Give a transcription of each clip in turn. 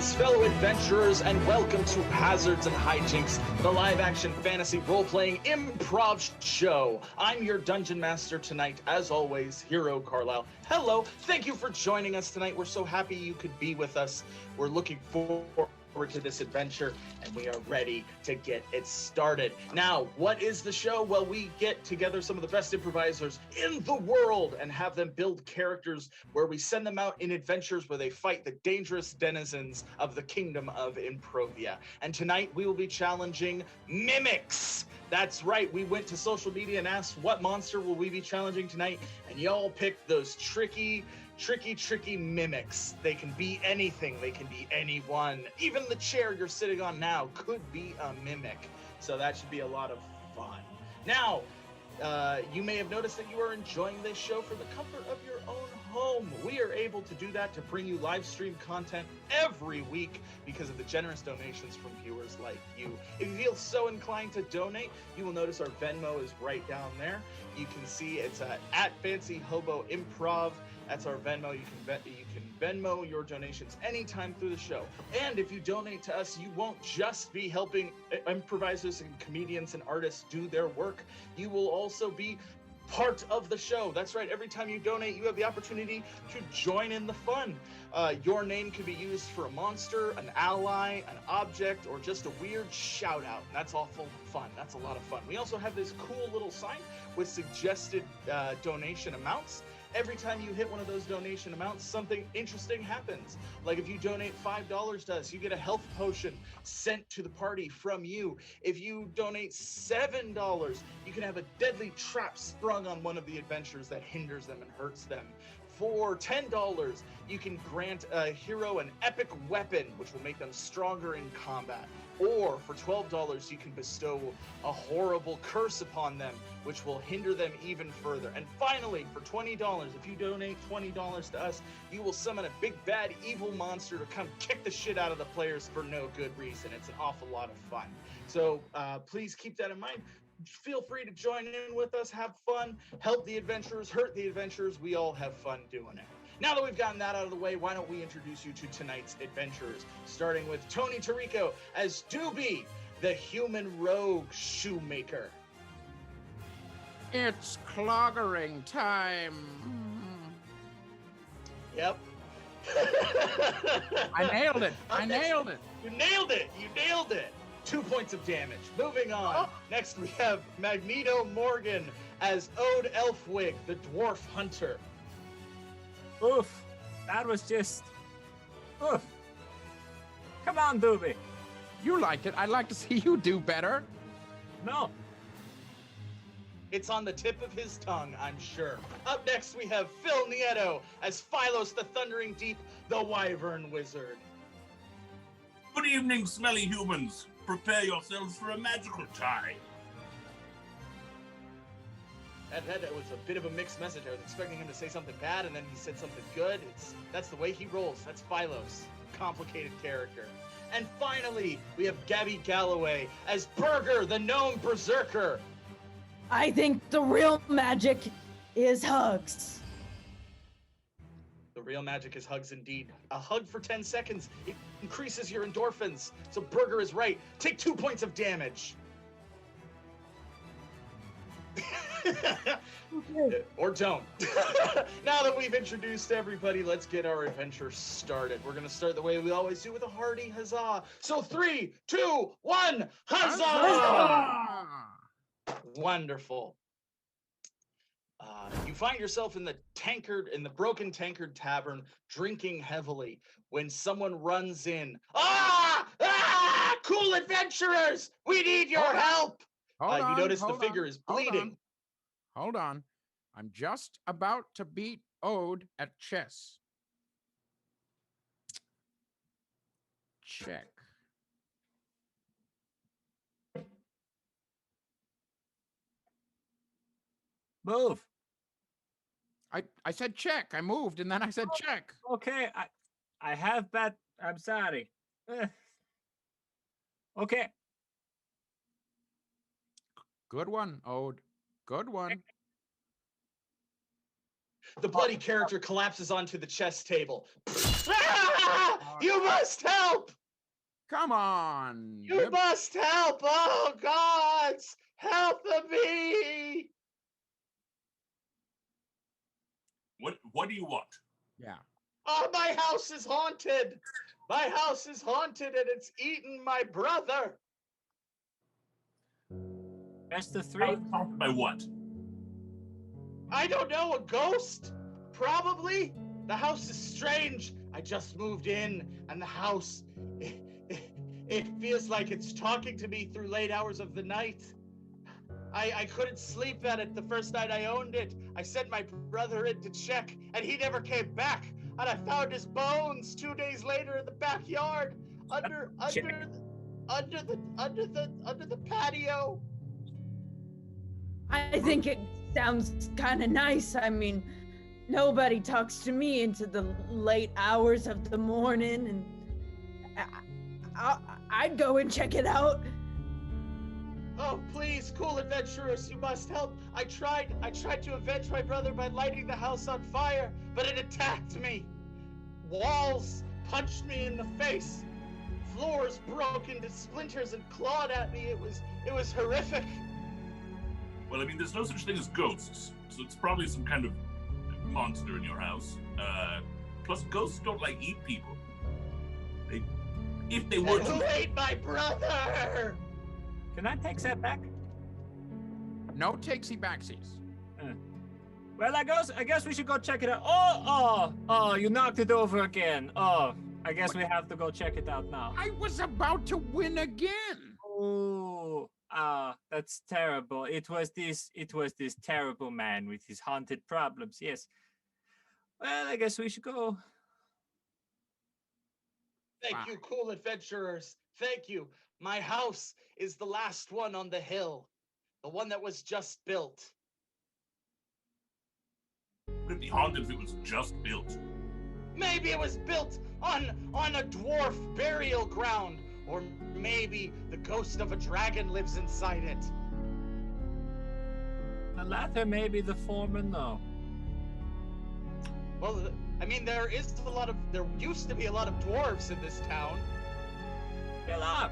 Greetings, fellow adventurers, and welcome to Hazards and Hijinks, the live-action fantasy role-playing improv show. I'm your dungeon master tonight, as always, Hero Carlisle. Hello, thank you for joining us tonight. We're so happy you could be with us. We're looking forward to this adventure, and we are ready to get it started. Now, what is the show? Well, we get together some of the best improvisers in the world and have them build characters where we send them out in adventures where they fight the dangerous denizens of the kingdom of Improvia. And tonight we will be challenging mimics. That's right, we went to social media and asked what monster will we be challenging tonight, and y'all picked those tricky mimics. They can be anything. They can be anyone. Even the chair you're sitting on now could be a mimic. So that should be a lot of fun. Now, you may have noticed that you are enjoying this show from the comfort of your own home. We are able to do that to bring you live stream content every week because of the generous donations from viewers like you. If you feel so inclined to donate, you will notice our Venmo is right down there. You can see it's at Fancy Hobo Improv. That's our Venmo. You can Venmo your donations anytime through the show. And if you donate to us, you won't just be helping improvisers and comedians and artists do their work. You will also be part of the show. That's right. Every time you donate, you have the opportunity to join in the fun. Your name could be used for a monster, an ally, an object, or just a weird shout out. And that's awful fun. That's a lot of fun. We also have this cool little sign with suggested donation amounts. Every time you hit one of those donation amounts, something interesting happens. Like if you donate $5 to us, you get a health potion sent to the party from you. If you donate $7, you can have a deadly trap sprung on one of the adventurers that hinders them and hurts them. For $10, you can grant a hero an epic weapon, which will make them stronger in combat. Or for $12, you can bestow a horrible curse upon them, which will hinder them even further. And finally, for $20, if you donate $20 to us, you will summon a big bad evil monster to come kick the shit out of the players for no good reason. It's an awful lot of fun. So please keep that in mind. Feel free to join in with us, have fun, help the adventurers, hurt the adventurers. We all have fun doing it. Now that we've gotten that out of the way, why don't we introduce you to tonight's adventurers, starting with Tony Tirico as Doobie, the human rogue shoemaker. It's cloggering time. Yep. I nailed it. You nailed it. 2 points of damage. Moving on. Next, we have Magneto Morgan as Ode Elfwig, the dwarf hunter. Oof. That was just... Oof. Come on, Doobie. You like it. I'd like to see you do better. No. It's on the tip of his tongue, I'm sure. Up next, we have Phil Nieto as Phylos the Thundering Deep, the Wyvern Wizard. Good evening, smelly humans. Prepare yourselves for a magical time. That was a bit of a mixed message. I was expecting him to say something bad, and then he said something good. That's the way he rolls. That's Phylos. Complicated character. And finally, we have Gabby Galloway as Burger, the Gnome Berserker. I think the real magic is hugs. The real magic is hugs indeed. A hug for 10 seconds. It increases your endorphins. So Burger is right. Take 2 points of damage. Or don't. Now that we've introduced everybody, let's get our adventure started. We're going to start the way we always do with a hearty huzzah. So 3, 2, 1, huzzah! Wonderful. You find yourself in the broken tankard tavern, drinking heavily, when someone runs in. Cool adventurers! We need your help! You notice the figure is bleeding. Hold on. I'm just about to beat Ode at chess. Check. Move. I said check. I moved and then I said check. Okay, I have bet. I'm sorry. Okay. Good one, Ode. Good one. The bloody character collapses onto the chess table. You must help! Come on. You must help! Oh, gods! Help me! What do you want? Yeah. Oh, my house is haunted! My house is haunted and it's eaten my brother! Best of three. Haunted by what? I don't know, a ghost? Probably. The house is strange. I just moved in, and the house, it feels like it's talking to me through late hours of the night. I couldn't sleep at it the first night I owned it. I sent my brother in to check, and he never came back. And I found his bones 2 days later in the backyard, under the patio. I think it sounds kind of nice. I mean, nobody talks to me into the late hours of the morning, and I'd go and check it out. Oh, please, cool adventurers, you must help. I tried to avenge my brother by lighting the house on fire, but it attacked me. Walls punched me in the face. Floors broke into splinters and clawed at me. It was horrific. Well, I mean, there's no such thing as ghosts, so it's probably some kind of monster in your house. Plus, ghosts don't like eat people. If they were And who to, ate my brother? Can I take that back? No takesy backsies. Well, I guess we should go check it out. Oh, you knocked it over again. Oh, I guess we have to go check it out now. I was about to win again. Oh, that's terrible. It was this terrible man with his haunted problems. Yes. Well, I guess we should go. Thank you, cool adventurers. Thank you. My house is the last one on the hill. The one that was just built. would it be haunted if it was just built? Maybe it was built on a dwarf burial ground. Or maybe the ghost of a dragon lives inside it. The latter may be the former, no. Well, I mean, there used to be a lot of dwarves in this town. Fill up.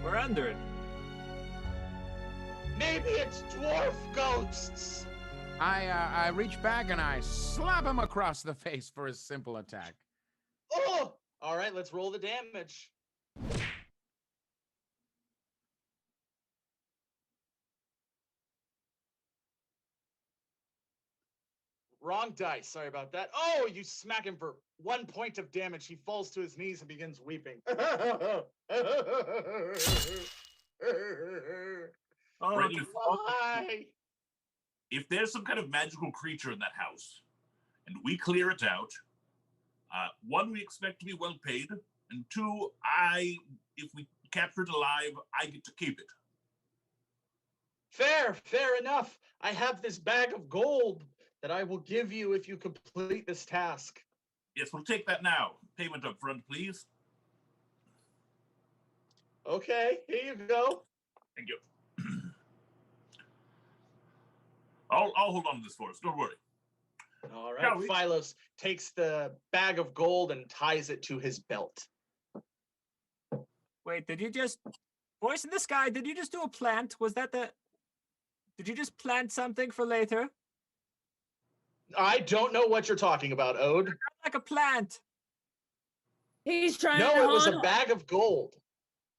We're under it. Maybe it's dwarf ghosts. I reach back and I slap him across the face for his simple attack. Oh! All right, let's roll the damage. Wrong dice. Sorry about that. Oh, you smack him for 1 point of damage. He falls to his knees and begins weeping. Oh, Right, Why? If there's some kind of magical creature in that house, and we clear it out, one, we expect to be well paid, and two, if we capture it alive, I get to keep it. Fair enough. I have this bag of gold that I will give you if you complete this task. Yes, we'll take that now. Payment up front, please. Okay, here you go. Thank you. I'll hold on to this for us. Don't worry. All right, Yeah, we- Phylos takes the bag of gold and ties it to his belt. wait, did you just... Voice in the sky, did you just do a plant? Was that the... Did you just plant something for later? I don't know what you're talking about, Ode. Like a plant. He's trying to No, it was a haunt- bag of gold.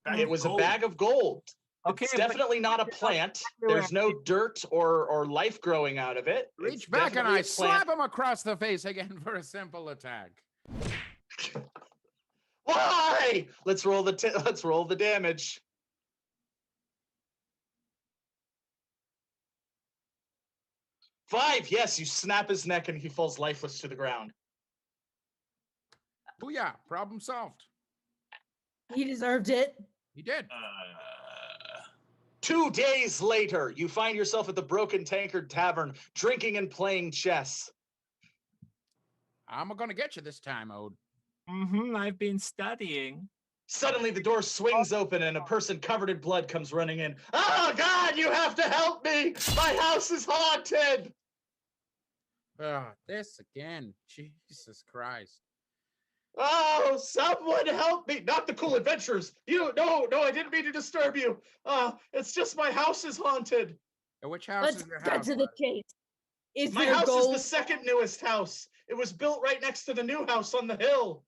Bag It of was gold. a bag of gold. Okay, It's definitely not a plant. There's no dirt or life growing out of it. It's Reach back and definitely I a slap plant. him across the face again for a simple attack. Why? Let's roll the damage. Five. Yes, you snap his neck and he falls lifeless to the ground. Booyah, problem solved. He deserved it. He did. 2 days later, you find yourself at the Broken Tankard Tavern, drinking and playing chess. I'm gonna get you this time, Ode. I've been studying. Suddenly, the door swings open and a person covered in blood comes running in. Oh, God, you have to help me! My house is haunted! This again. Jesus Christ. Oh, someone help me! Not the cool adventurers. No, I didn't mean to disturb you. It's just my house is haunted. Which house Let's is your cut house? to the chase. Is My your house is goal? the second newest house. It was built right next to the new house on the hill.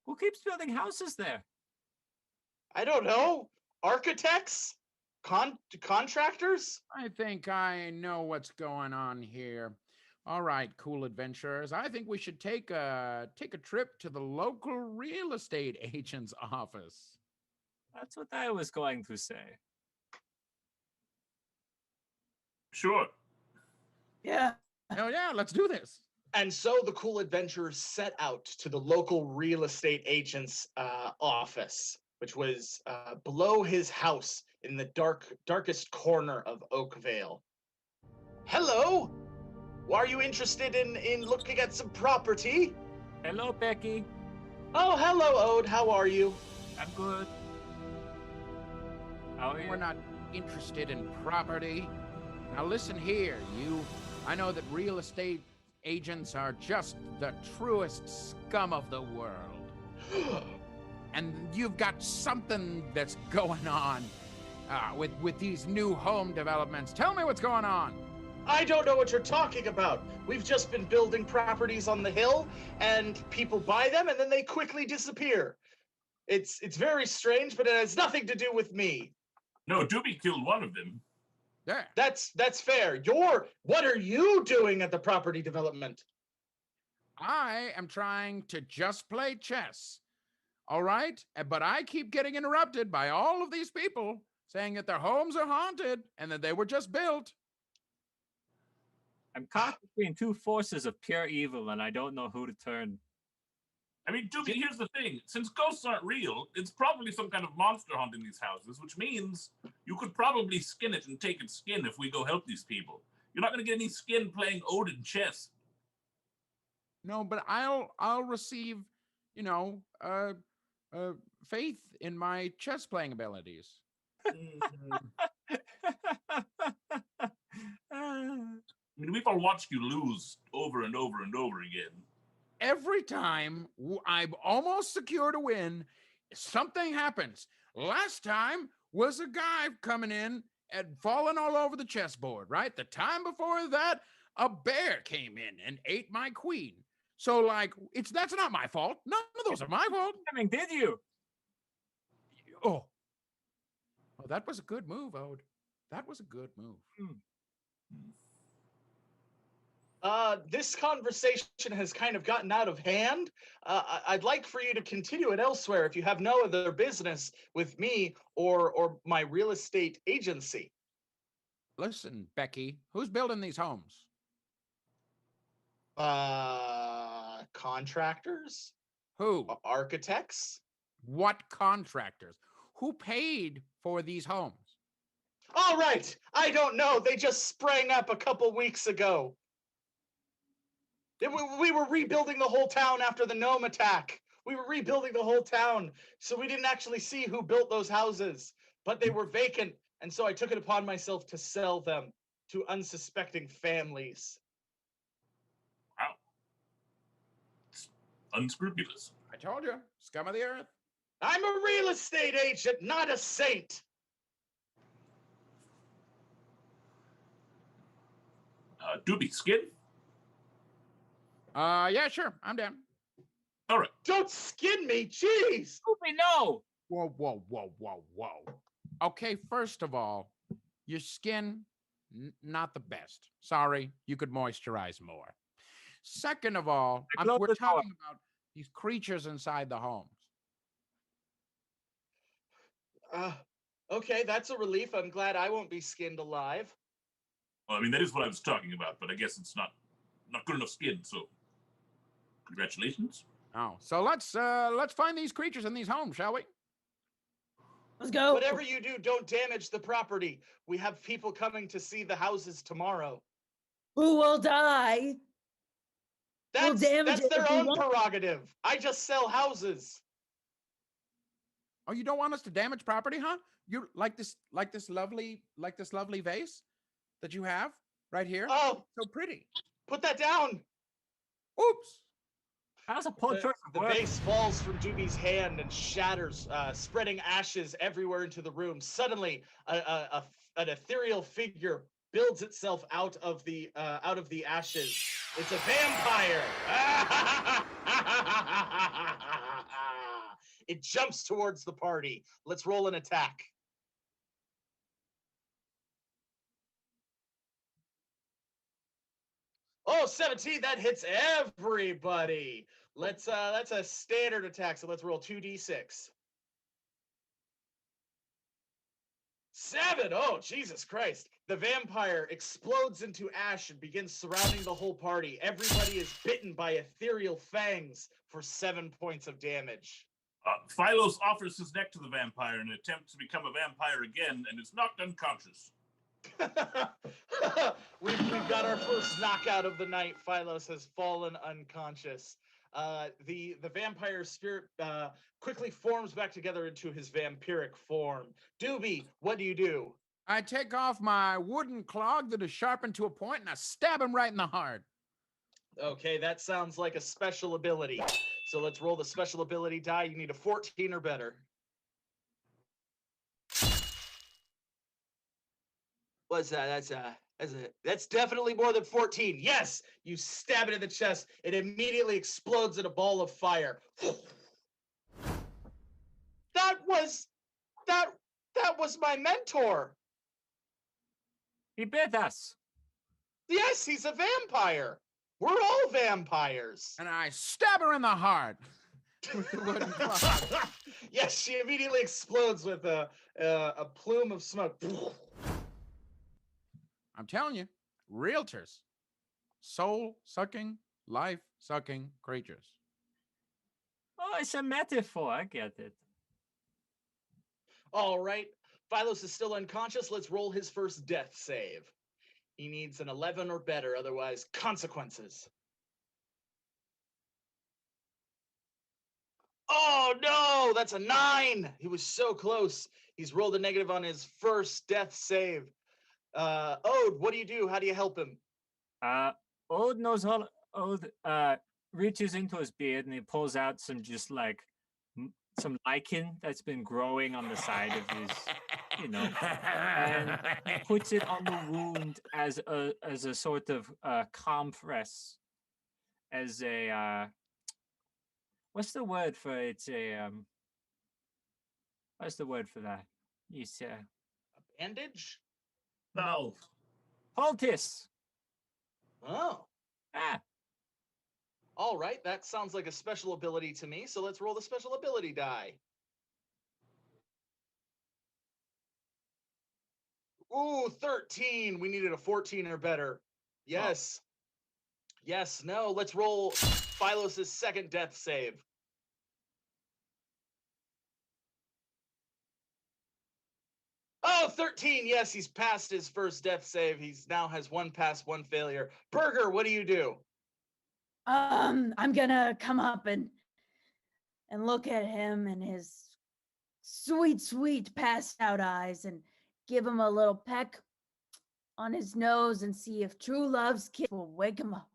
Who keeps building houses there? I don't know. Architects? Contractors? I think I know what's going on here. All right, cool adventurers. I think we should take a trip to the local real estate agent's office. That's what I was going to say. Sure. Yeah. Oh yeah, let's do this. And so the cool adventurers set out to the local real estate agent's office, which was below his house in the darkest corner of Oakvale. Hello. Are you interested in looking at some property? Hello, Becky. Oh, hello, Ode. How are you? I'm good. How are We're you? not interested in property. Now listen here, you. I know that real estate agents are just the truest scum of the world. And you've got something that's going on with these new home developments. Tell me what's going on. I don't know what you're talking about. We've just been building properties on the hill, and people buy them, and then they quickly disappear. It's very strange, but it has nothing to do with me. No, Doobie killed one of them. Yeah. That's fair. What are you doing at the property development? I am trying to just play chess. All right? But I keep getting interrupted by all of these people saying that their homes are haunted and that they were just built. I'm caught between two forces of pure evil, and I don't know who to turn. I mean, Doobie, here's the thing. Since ghosts aren't real, it's probably some kind of monster haunting these houses, which means you could probably skin it and take its skin if we go help these people. You're not going to get any skin playing Odin chess. No, but I'll receive, faith in my chess playing abilities. I mean, we've all watched you lose over and over and over again. Every time I've almost secured a win, something happens. Last time was a guy coming in and falling all over the chessboard, right? The time before that, a bear came in and ate my queen. So, like, that's not my fault. None of those are my fault. I mean, did you? Oh, that was a good move, Ode. That was a good move. This conversation has kind of gotten out of hand. I'd like for you to continue it elsewhere if you have no other business with me or my real estate agency. Listen, Becky, who's building these homes? Contractors? Who? Architects? What contractors? Who paid for these homes? All right, I don't know. They just sprang up a couple weeks ago. We were rebuilding the whole town after the gnome attack. We were rebuilding the whole town, so we didn't actually see who built those houses, but they were vacant, and so I took it upon myself to sell them to unsuspecting families. Wow. It's unscrupulous. I told you, scum of the earth. I'm a real estate agent, not a saint. Doobie, skin? Yeah, sure, I'm down. All right. Don't skin me, jeez. Scoopy, no! Whoa. Okay, first of all, your skin, not the best. Sorry, you could moisturize more. Second of all, we're talking about these creatures inside the homes. Okay, that's a relief. I'm glad I won't be skinned alive. Well, I mean, that is what I was talking about, but I guess it's not good enough skin, so congratulations. Oh, so let's find these creatures in these homes, shall we? Let's go. Whatever you do, don't damage the property. We have people coming to see the houses tomorrow. Who will die? We'll damage That's it their if we own want. prerogative. I just sell houses. Oh, you don't want us to damage property, huh? You like this lovely vase that you have right here? Oh, So pretty. put that down. Oops. How's a poor choice of The word? vase falls from Doobie's hand and shatters, spreading ashes everywhere into the room. Suddenly, an ethereal figure builds itself out of the ashes. It's a vampire. It jumps towards the party. Let's roll an attack. Oh, 17, that hits everybody. That's a standard attack, so let's roll 2d6. 7. Oh, Jesus Christ. The vampire explodes into ash and begins surrounding the whole party. Everybody is bitten by ethereal fangs for 7 points of damage. Phylos offers his neck to the vampire in an attempt to become a vampire again and is knocked unconscious. We've got our first knockout of the night. Phylos has fallen unconscious. The vampire spirit quickly forms back together into his vampiric form. Doobie, what do you do? I take off my wooden clog that is sharpened to a point and I stab him right in the heart. Okay, that sounds like a special ability. So let's roll the special ability die. You need a 14 or better. What's that? That's definitely more than 14. Yes, you stab it in the chest. It immediately explodes in a ball of fire. That was my mentor. He bit us. Yes, he's a vampire. We're all vampires. And I stab her in the heart with the wooden clog. Yes, she immediately explodes with a plume of smoke. I'm telling you, realtors, soul-sucking, life-sucking creatures. Oh, it's a metaphor. I get it. All right. Phylos is still unconscious. Let's roll his first death save. He needs an 11 or better, otherwise consequences. Oh no, that's a 9. He was so close. He's rolled a negative on his first death save. Ode, what do you do? How do you help him? Ode knows how. Ode reaches into his beard and he pulls out some just like some lichen that's been growing on the side of his, and puts it on the wound as a sort of compress, as a what's the word for it? It's a what's the word for that? You say A bandage? No. poultice. Oh. Ah, All right, that sounds like a special ability to me, so let's roll the special ability die. Ooh, 13. We needed a 14 or better. Yes. Yes, no. Let's roll Phylos' second death save. Oh, 13. Yes, he's passed his first death save. He's now has 1 pass, 1 failure. Burger, what do you do? I'm gonna come up and look at him and his sweet passed out eyes and give him a little peck on his nose and see if true love's kiss will wake him up.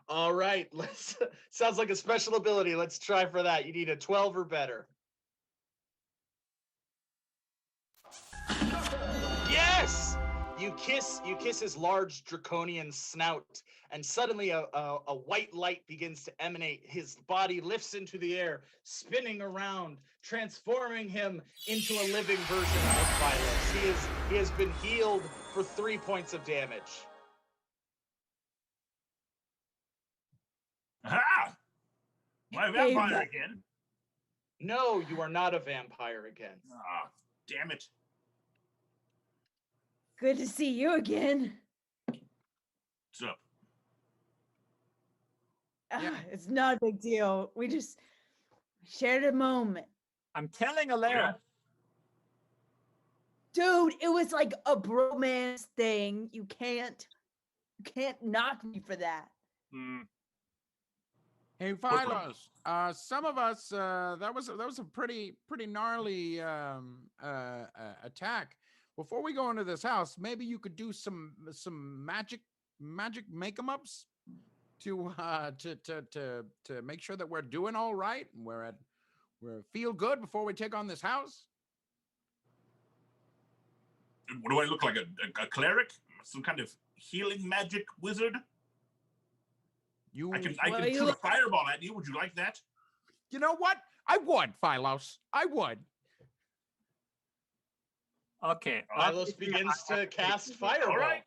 All right, let's sounds like a special ability. Let's try for that. You need a 12 or better. Yes! You kiss his large draconian snout, and suddenly a white light begins to emanate. His body lifts into the air, spinning around, transforming him into a living version of Phylos. He has been healed for 3 points of damage. Aha! My vampire again. No, you are not a vampire again. Ah, damn it. Good to see you again. What's up? Yeah. It's not a big deal. We just shared a moment. I'm telling Alara. Dude, it was like a bromance thing. You can't knock me for that. Hey, Phylos, some of us, that was a pretty gnarly attack. Before we go into this house, maybe you could do some magic make-em-ups. to make sure that we're doing all right and we're feel good before we take on this house? What do I look like? A cleric? Some kind of healing magic wizard? You I can Well, you shoot a look- fireball at you. Would you like that? you know what? I would, Phylos. I would. Okay. Milos obviously begins I to have cast to- fireball. All right.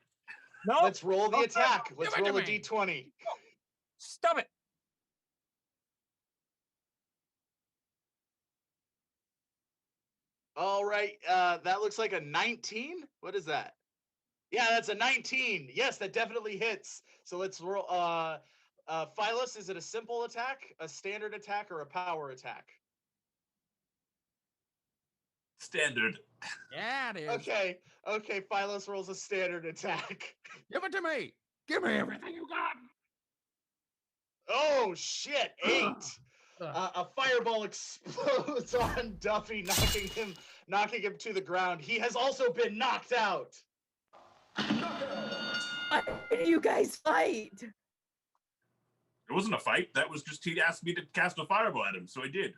No, Let's roll the no, attack. Let's Give it to roll a me. d20. stop it. All right, that looks like a 19. What is that? Yeah, that's a 19. Yes, that definitely hits. So let's roll. Phylos, is it a simple attack, a standard attack, or a power attack? Standard. Yeah, it is. Okay. Phylos rolls a standard attack. Give it to me. Give me everything you got. Oh shit! 8. Ugh. A fireball explodes on Duffy, knocking him to the ground. He has also been knocked out. Why do you guys fight? It wasn't a fight. That was just he asked me to cast a fireball at him, so I did.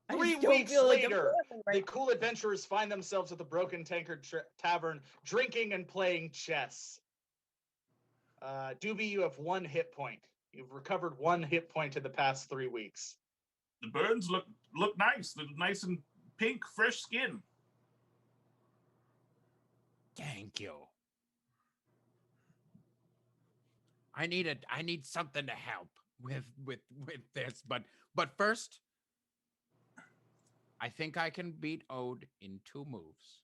I 3 just don't weeks feel like I'm later, living the right cool adventurers find themselves at the Broken Tankard Tavern, drinking and playing chess. Doobie, you have 1 hit point. You've recovered 1 hit point in the past 3 weeks. The burns look nice. They're nice and pink, fresh skin. Thank you. I need something to help with this, but first, I think I can beat Ode in 2 moves.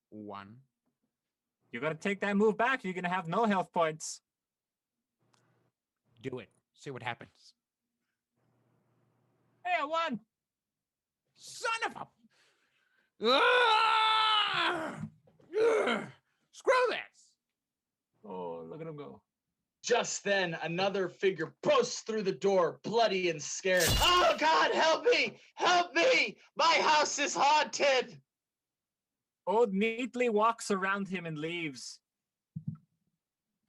1. You're gonna take that move back. You're gonna have no health points. Do it. See what happens. Hey, I won. Son of a... Ah! Ugh! Screw this! Oh, look at him go. Just then, another figure bursts through the door, bloody and scared. Oh God, help me! Help me! My house is haunted! Ode neatly walks around him and leaves.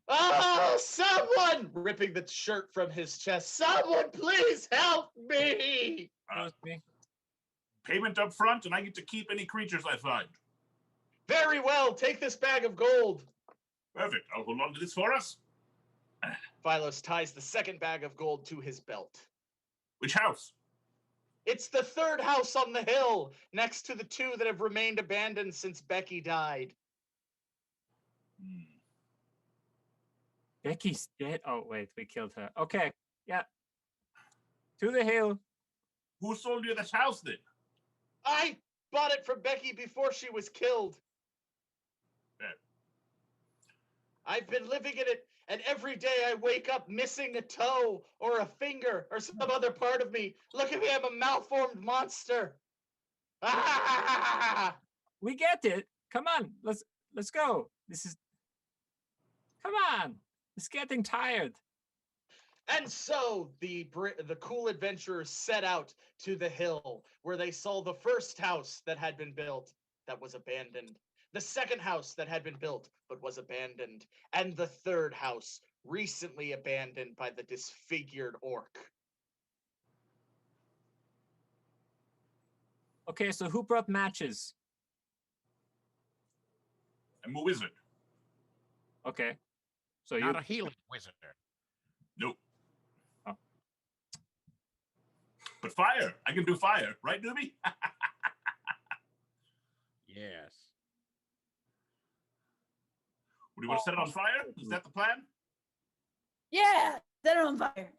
Oh, someone! Ripping the shirt from his chest. Someone, please help me! Goes me. Payment up front, and I get to keep any creatures I find. Very well, take this bag of gold. Perfect. I'll hold on to this for us. Phylos ties the second bag of gold to his belt. Which house? It's the 3rd house on the hill, next to the 2 that have remained abandoned since Becky died. Becky's dead. Oh, wait, we killed her. Okay, yeah. To the hill. Who sold you this house then? I bought it from Becky before she was killed. Fair. I've been living in it, and every day I wake up missing a toe or a finger or some other part of me. Look at me, I'm a malformed monster. Ah! We get it. Come on, let's go. This is. Come on. It's getting tired. And so the cool adventurers set out to the hill, where they saw the first house that had been built that was abandoned, the second house that had been built but was abandoned, and the third house recently abandoned by the disfigured orc. Okay, so who brought matches? I'm a wizard. Okay. So Not you. a healing wizard. Nope. Oh. But fire. I can do fire. Right, Doobie? Yes. Do you want to set it on fire? Is that the plan? Yeah, set it on fire.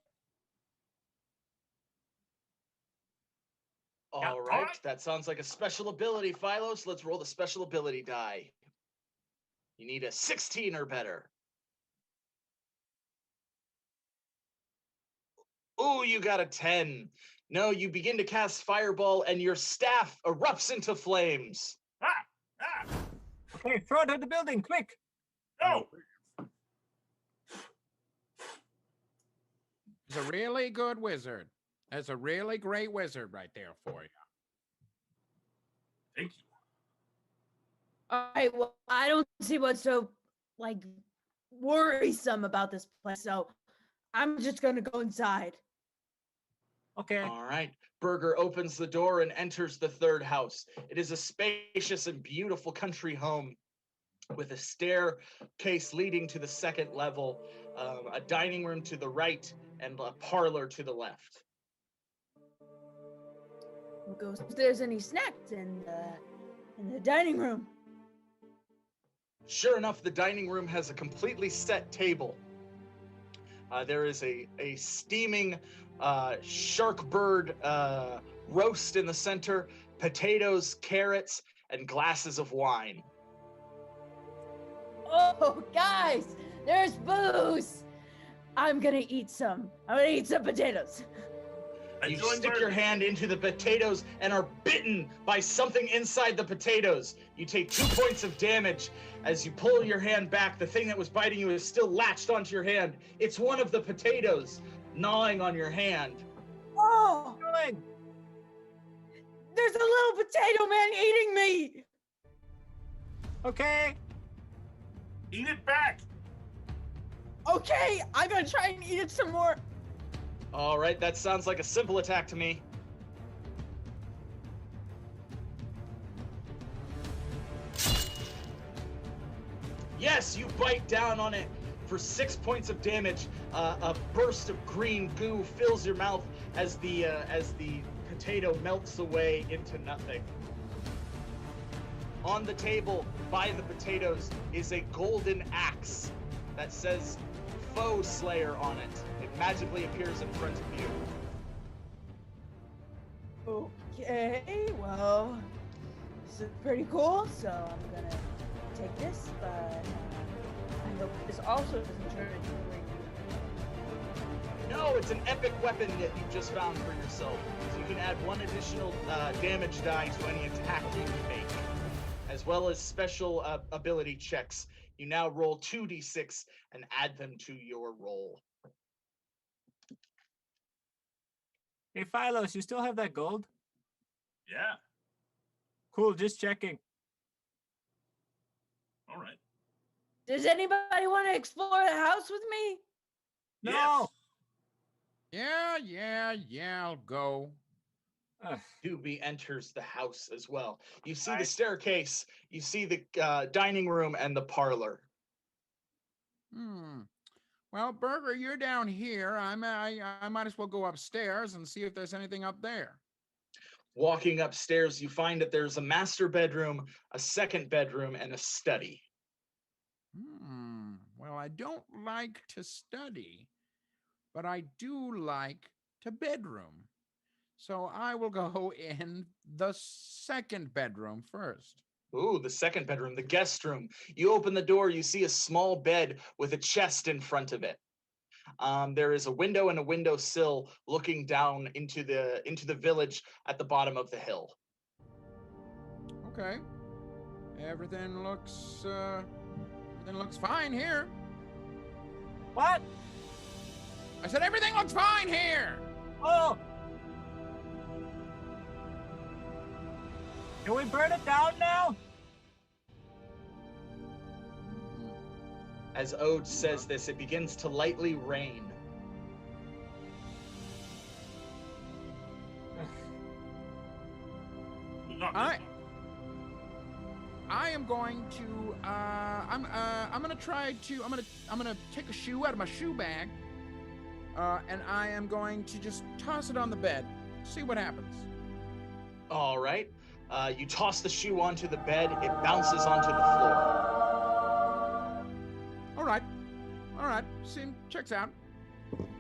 All right, that sounds like a special ability, Phylos. Let's roll the special ability die. You need a 16 or better. Ooh, you got a 10. No, you begin to cast fireball and your staff erupts into flames. Ah! Okay, throw it at the building, quick. No! He's a really good wizard. That's a really great wizard right there for you. Thank you. All right, well, I don't see what's so like worrisome about this place, so I'm just gonna go inside. Okay. All right. Burger opens the door and enters the third house. It is a spacious and beautiful country home with a staircase leading to the second level, a dining room to the right, and a parlor to the left. We'll go see if there's any snacks in the dining room. Sure enough, the dining room has a completely set table. There is a steaming shark bird roast in the center, potatoes, carrots, and glasses of wine. Oh, guys, there's booze. I'm gonna eat some. I'm gonna eat some potatoes. You stick your hand into the potatoes and are bitten by something inside the potatoes. You take 2 points of damage. As you pull your hand back, the thing that was biting you is still latched onto your hand. It's one of the potatoes gnawing on your hand. Oh, Doing? there's a little potato man eating me. Okay. Eat it back. Okay, I'm gonna try and eat it some more. All right, that sounds like a simple attack to me. Yes, you bite down on it for 6 points of damage. A burst of green goo fills your mouth as the potato melts away into nothing. On the table by the potatoes is a golden axe that says Foe Slayer on it. It magically appears in front of you. Okay, well, this is pretty cool, so I'm gonna take this, but I hope this also doesn't turn into a great. No, it's an epic weapon that you just found for yourself. So you can add 1 additional damage die to any attack you make, as well as special ability checks. You now roll 2d6 and add them to your roll. Hey, Philos, you still have that gold? Yeah. Cool, just checking. All right. Does anybody want to explore the house with me? No. Yeah, I'll go. Doobie enters the house as well. You see the Nice. staircase, you see the dining room and the parlor. Well, Burger, you're down here. I might as well go upstairs and see if there's anything up there. Walking upstairs, you find that there's a master bedroom, a second bedroom, and a study. Well, I don't like to study, but I do like to bedroom. So I will go in the second bedroom first. Ooh, the second bedroom, the guest room. You open the door, you see a small bed with a chest in front of it. There is a window and a windowsill looking down into the village at the bottom of the hill. Okay. Everything looks fine here. What? I said everything looks fine here. Oh. Can we burn it down now? As Ode says this, it begins to lightly rain. I am going to I'm gonna take a shoe out of my shoe bag, and I am going to just toss it on the bed. See what happens. All right. You toss the shoe onto the bed. It bounces onto the floor. All right. Checks out.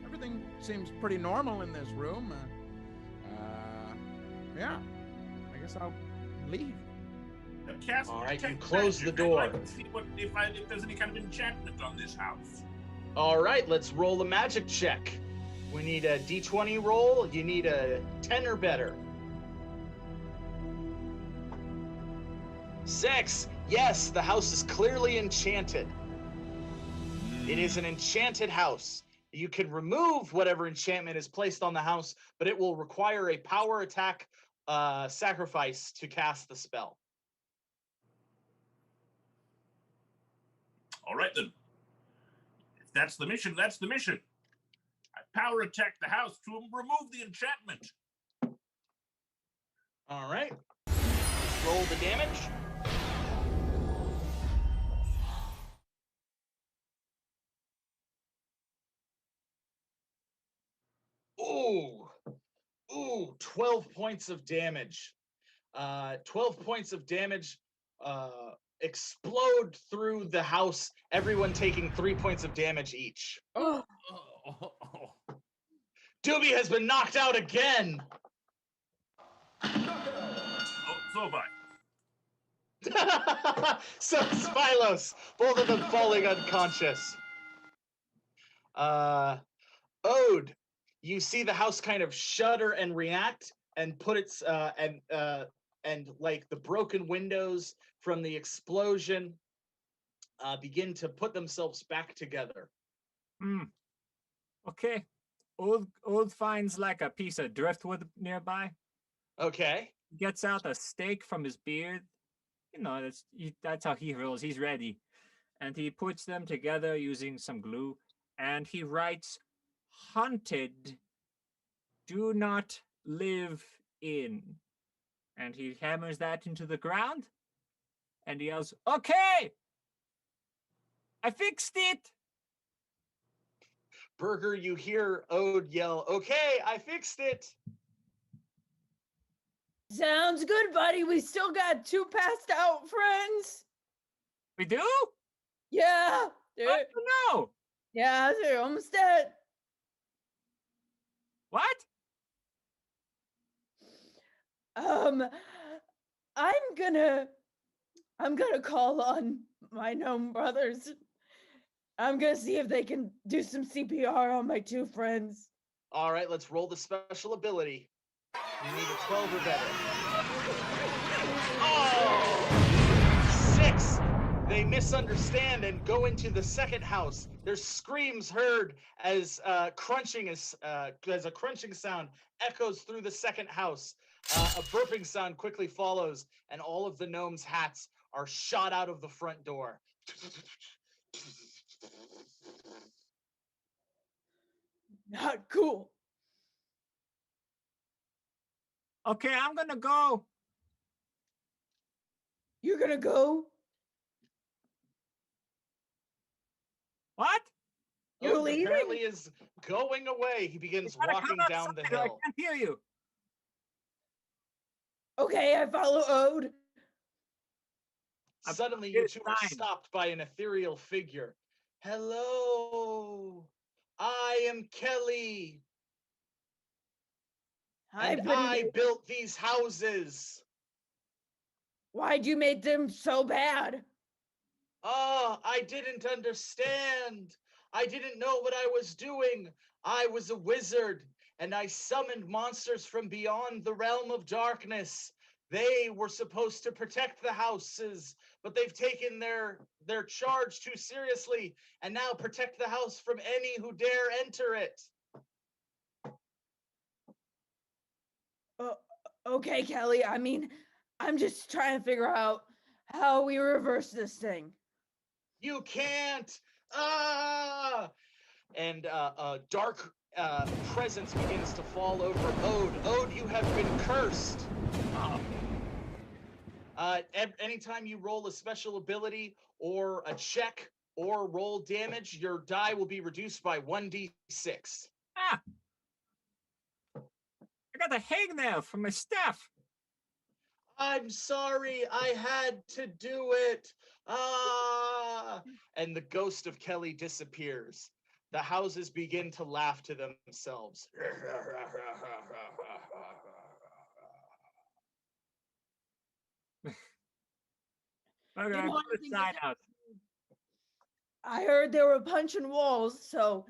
Everything seems pretty normal in this room. Yeah. I guess I'll leave. All right, you close the door. I'd like to see if there's any kind of enchantment on this house. All right, let's roll a magic check. We need a d20 roll. You need a 10 or better. 6. Yes, the house is clearly enchanted. It is an enchanted house. You can remove whatever enchantment is placed on the house, but it will require a power attack sacrifice to cast the spell. All right, then. If that's the mission, that's the mission. I power attack the house to remove the enchantment. All right. Let's roll the damage. Ooh, 12 points of damage. 12 points of damage explode through the house, everyone taking 3 points of damage each. Oh. Doobie has been knocked out again. Oh, so have I. So is Phylos, both of them falling unconscious. Ode, you see the house kind of shudder and react and put its and like the broken windows from the explosion begin to put themselves back together. Okay. Old finds like a piece of driftwood nearby. Okay. Gets out a stake from his beard. You know, that's how he rolls. He's ready. And he puts them together using some glue. And he writes, "Haunted, do not live in." And he hammers that into the ground. And he yells, "Okay! I fixed it!" Burger, you hear Ode yell, "Okay, I fixed it." Sounds good, buddy. We still got 2 passed out friends. We do? Yeah. Oh, no! Yeah, they're almost dead. What? I'm gonna call on my gnome brothers. I'm gonna see if they can do some CPR on my 2 friends. All right, let's roll the special ability. You need a 12 or better. Oh! 6! They misunderstand and go into the second house. There's screams heard as a crunching sound echoes through the second house. A burping sound quickly follows, and all of the gnomes' hats are shot out of the front door. Not cool. Okay, I'm gonna go. You're gonna go? What? You're Ode leaving? apparently is going away. He begins You gotta walking come down the outside or I hill. can't hear you. Okay, I follow Ode. Suddenly, get you a two are sign. stopped by an ethereal figure. "Hello, I am Kelly, Hi, and pretty I lady. built these houses." Why'd you make them so bad? "Oh, I didn't understand. I didn't know what I was doing. I was a wizard, and I summoned monsters from beyond the realm of darkness. They were supposed to protect the houses, but they've taken their charge too seriously, and now protect the house from any who dare enter it." Okay, Kelly. I mean, I'm just trying to figure out how we reverse this thing. "You can't! Ah!" And a dark presence begins to fall over Ode. Ode, you have been cursed. Anytime you roll a special ability or a check or roll damage, your die will be reduced by 1d6. Ah! I got a hangnail from my staff. "I'm sorry, I had to do it. Ah!" And the ghost of Kelly disappears. The houses begin to laugh to themselves. Okay, Didn't I want put to a think sign that- out. I heard they were punching walls, so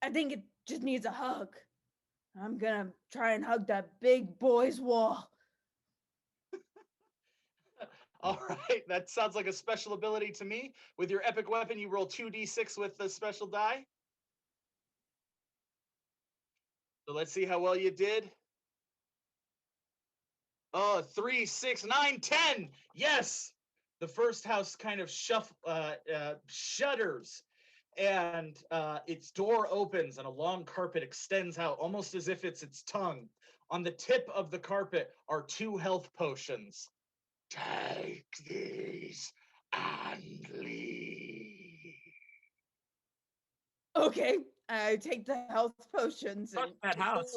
I think it just needs a hug. I'm gonna try and hug that big boy's wall. All right, that sounds like a special ability to me. With your epic weapon, you roll 2d6 with the special die. So let's see how well you did. Oh, 3, 6, 9, 10. Yes. The first house kind of shudders, and its door opens, and a long carpet extends out, almost as if it's its tongue. On the tip of the carpet are 2 health potions. Take these and leave. Okay, I take the health potions Fuck and that house.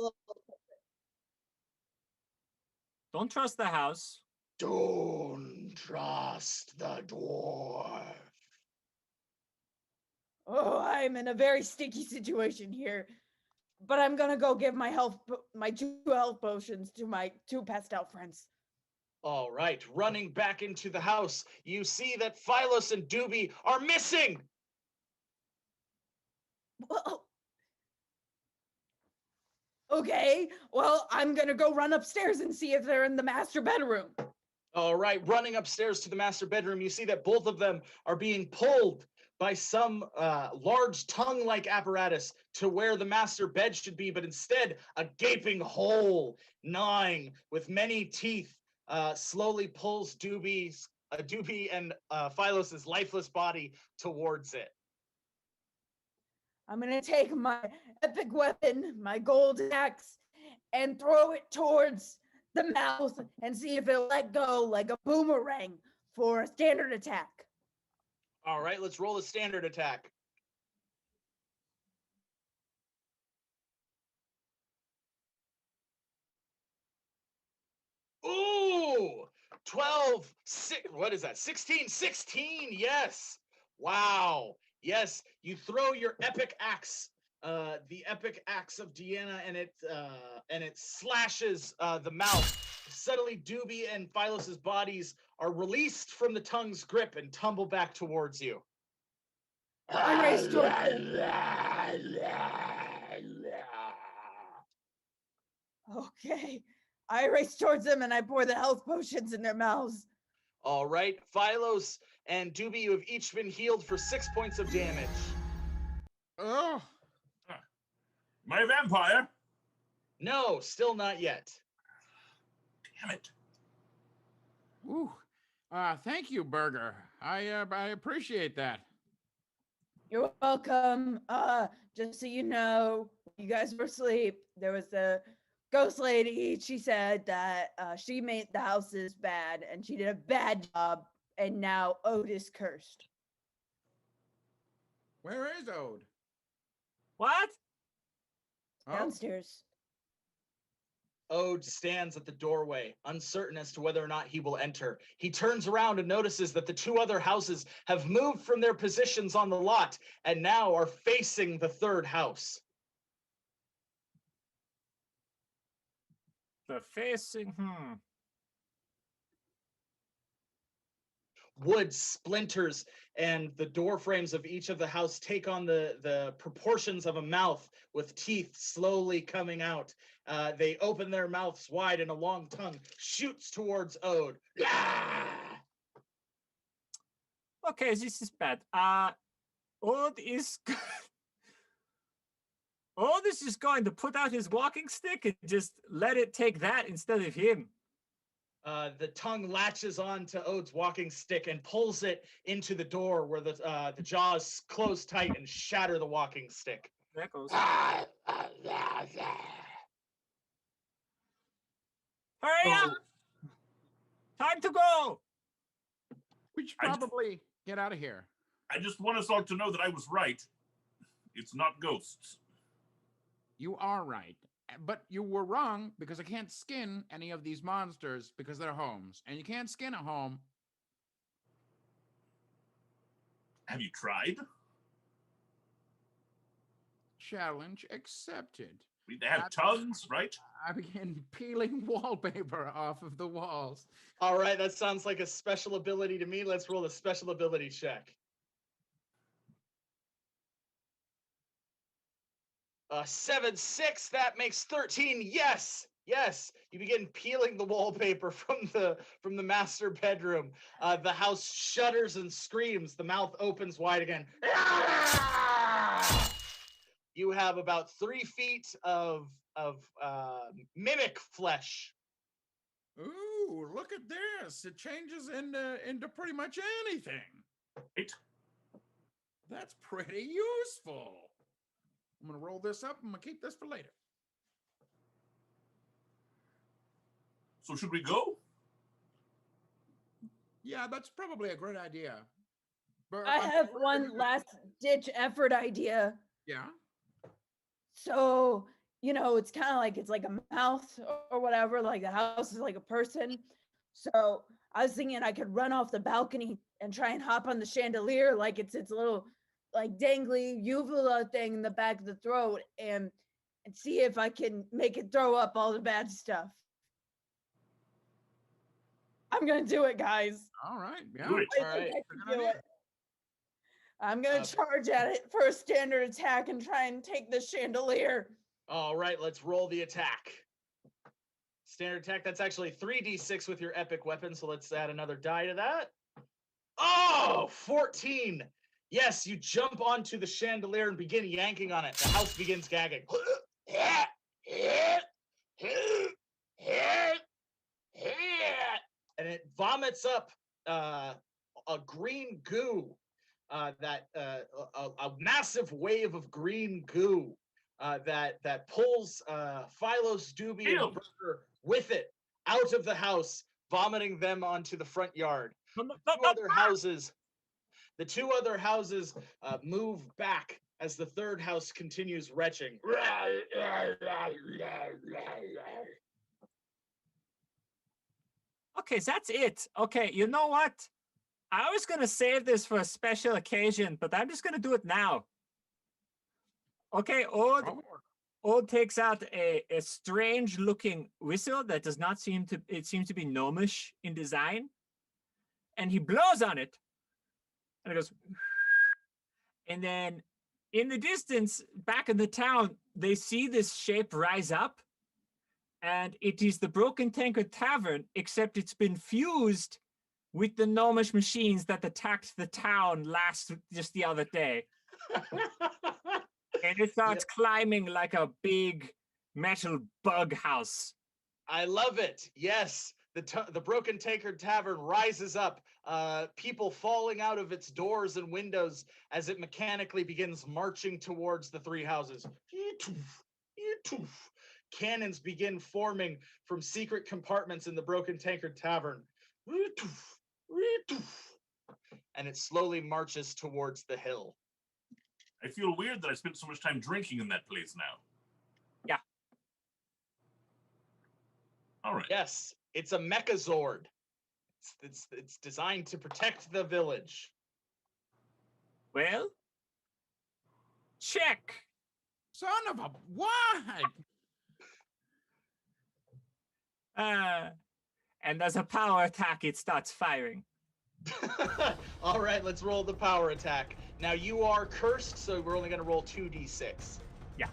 Don't trust the house. Don't trust the dwarf. Oh, I'm in a very sticky situation here. But I'm gonna go give my 2 health potions to my 2 passed out friends. All right, running back into the house, you see that Phylos and Doobie are missing. Well, okay, well, I'm gonna go run upstairs and see if they're in the master bedroom. All right, running upstairs to the master bedroom, you see that both of them are being pulled by some large tongue-like apparatus to where the master bed should be, but instead a gaping hole, gnawing with many teeth, slowly pulls Doobie and Phylos's lifeless body towards it. I'm gonna take my epic weapon, my gold axe, and throw it towards the mouth and see if it'll let go like a boomerang for a standard attack. All right, let's roll a standard attack. Ooh, 12, what is that? 16, 16, yes. Wow, yes, you throw your epic axe, the epic axe of Deanna, and it slashes the mouth. Suddenly, Doobie and Phylos's bodies are released from the tongue's grip and tumble back towards you. I race towards them. Okay. I race towards them and I pour the health potions in their mouths. All right, Phylos and Doobie, you have each been healed for 6 points of damage. Oh, Am I a vampire? No, still not yet. Damn it. ooh. Thank you, Burger. I appreciate that. You're welcome. Just so you know, you guys were asleep. There was a ghost lady. She said that she made the houses bad and she did a bad job, and now Ode is cursed. Where is Ode? What? Oh, Downstairs. Ode stands at the doorway, uncertain as to whether or not he will enter. He turns around and notices that the 2 other houses have moved from their positions on the lot and now are facing the 3rd house. The facing. Wood splinters and the door frames of each of the house take on the proportions of a mouth with teeth slowly coming out. They open their mouths wide and a long tongue shoots towards Ode. Okay, this is bad. Old is. Old is just going to put out his walking stick and just let it take that instead of him. The tongue latches on to Ode's walking stick and pulls it into the door where the jaws close tight and shatter the walking stick. That goes. Hurry up! Time to go! we should I just- probably get out of here. I just want us all to know that I was right. It's not ghosts. You are right. But you were wrong because I can't skin any of these monsters because they're homes. And you can't skin a home. Have you tried? Challenge accepted. I mean, they have That's- tongues, right? I began peeling wallpaper off of the walls. All right, that sounds like a special ability to me. Let's roll a special ability check. 7-6, that makes 13. Yes, yes. You begin peeling the wallpaper from the master bedroom. The house shudders and screams. The mouth opens wide again. You have about 3 feet of mimic flesh. Ooh, look at this. It changes into pretty much anything. Right? That's pretty useful. I'm going to roll this up. I'm going to keep this for later. So should we go? Yeah, that's probably a great idea. But I have one last ditch effort idea. Yeah. So, it's kind of like it's like a mouth or whatever, like the house is like a person. So I was thinking I could run off the balcony and try and hop on the chandelier like it's little like dangly uvula thing in the back of the throat and see if I can make it throw up all the bad stuff. I'm gonna do it, guys. All right. Yeah. Do it. I All think right. I can do it. I'm gonna charge at it for a standard attack and try and take the chandelier. All right, let's roll the attack. Standard attack, that's actually 3d6 with your epic weapon, so let's add another die to that. Oh, 14. Yes, you jump onto the chandelier and begin yanking on it. The house begins gagging. And it vomits up a green goo, a massive wave of green goo that pulls Philos, Doobie, and Burger with it out of the house, vomiting them onto the front yard. The two other houses move back as the third house continues retching. Okay, that's it. Okay, you know what? I was going to save this for a special occasion, but I'm just going to do it now. Okay, Ode takes out a strange looking whistle that does not seem to, it seems to be gnomish in design. And he blows on it. And it goes, and then in the distance, back in the town, they see this shape rise up. And it is the Broken Tankard Tavern, except it's been fused with the gnomish machines that attacked the town just the other day. And it starts climbing like a big metal bug house. I love it. Yes. The Broken Tankard Tavern rises up, people falling out of its doors and windows as it mechanically begins marching towards the three houses. Cannons begin forming from secret compartments in the Broken Tankard Tavern. And it slowly marches towards the hill. I feel weird that I spent so much time drinking in that place now. Yeah. All right. Yes, it's a Mechazord. It's designed to protect the village. Well, check. Son of a what? And as a power attack, it starts firing. All right, let's roll the power attack. Now you are cursed, so we're only going to roll 2d6. Yeah.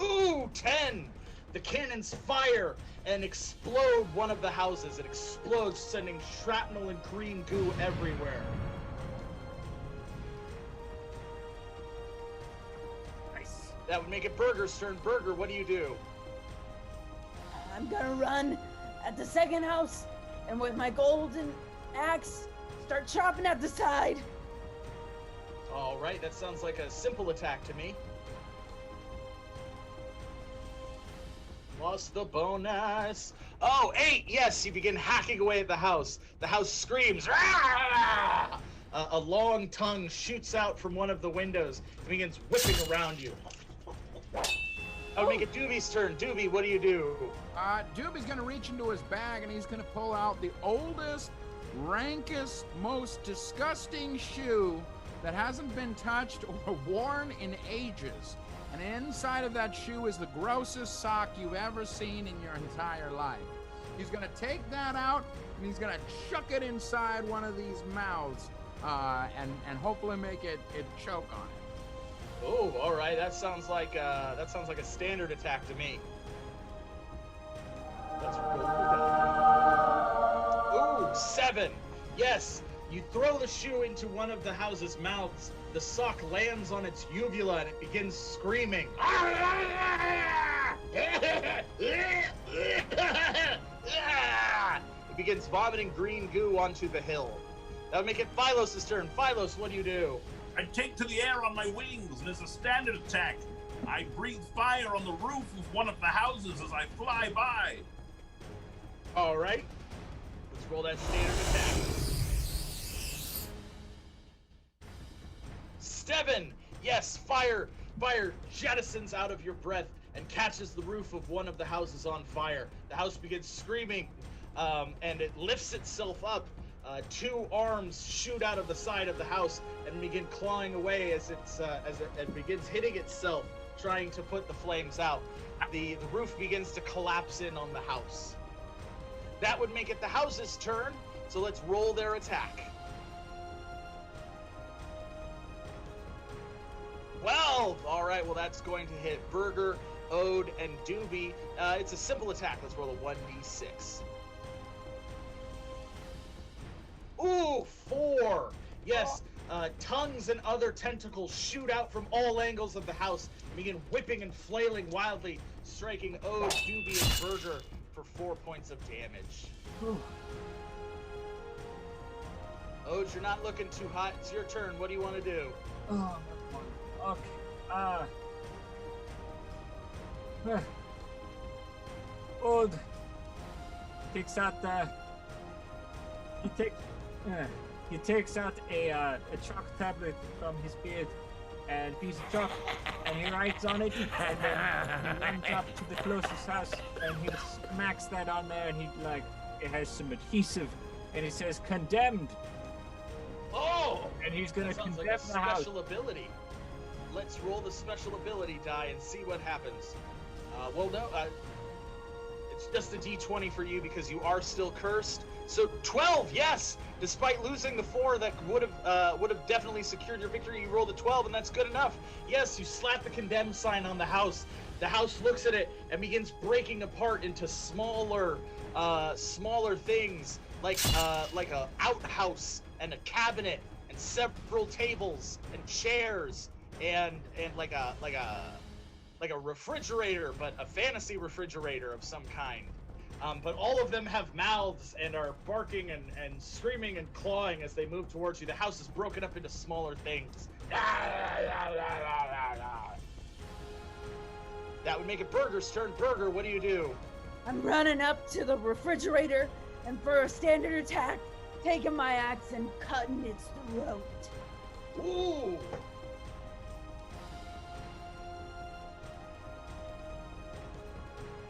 Ooh, 10! The cannons fire and explode one of the houses. It explodes, sending shrapnel and green goo everywhere. Nice. That would make it Burger's turn. Burger, what do you do? I'm gonna run at the second house and with my golden axe start chopping at the side. All right, that sounds like a simple attack to me. Lost the bonus. Oh, 8! Yes, you begin hacking away at the house. The house screams. Rah! A long tongue shoots out from one of the windows and begins whipping around you. I would make it Doobie's turn. Doobie, what do you do? Doobie's going to reach into his bag and he's going to pull out the oldest, rankest, most disgusting shoe that hasn't been touched or worn in ages. And inside of that shoe is the grossest sock you've ever seen in your entire life. He's going to take that out and he's going to chuck it inside one of these mouths and hopefully make it choke on it. Oh, all right. That sounds like a standard attack to me. Let's roll the die. Ooh, 7. Yes, you throw the shoe into one of the house's mouths. The sock lands on its uvula and it begins screaming. It begins vomiting green goo onto the hill. That would make it Philos' turn. Philos, what do? I take to the air on my wings, and as a standard attack, I breathe fire on the roof of one of the houses as I fly by. All right. Let's roll that standard attack. Steven, yes, fire jettisons out of your breath and catches the roof of one of the houses on fire. The house begins screaming, and it lifts itself up. Two arms shoot out of the side of the house and begin clawing away as it begins hitting itself, trying to put the flames out. The roof begins to collapse in on the house. That would make it the house's turn, so let's roll their attack. 12! Alright, well that's going to hit Burger, Ode, and Doobie. It's a simple attack. Let's roll a 1d6. Ooh, 4! Yes, tongues and other tentacles shoot out from all angles of the house and begin whipping and flailing wildly, striking Ode, Doobie, and Burger for 4 points of damage. Ode, you're not looking too hot. It's your turn. What do you want to do? Oh, okay. Old takes out he takes out a chalk tablet from his beard and piece of chalk, and he writes on it, and then he runs up to the closest house and he smacks that on there, and it has some adhesive, and he says condemned. Oh! And he's gonna Sounds condemn like a the house. special ability. Let's roll the special ability die and see what happens. It's just a d20 for you because you are still cursed. So 12, yes! Despite losing the 4 that would have definitely secured your victory, you rolled a 12, and that's good enough. Yes, you slap the condemned sign on the house. The house looks at it and begins breaking apart into smaller things, like a outhouse and a cabinet and several tables and chairs and like a refrigerator, but a fantasy refrigerator of some kind. But all of them have mouths and are barking and screaming and clawing as they move towards you. The house is broken up into smaller things. That would make it Burger's turn. Burger, what do? I'm running up to the refrigerator, and for a standard attack, taking my axe and cutting its throat. Ooh!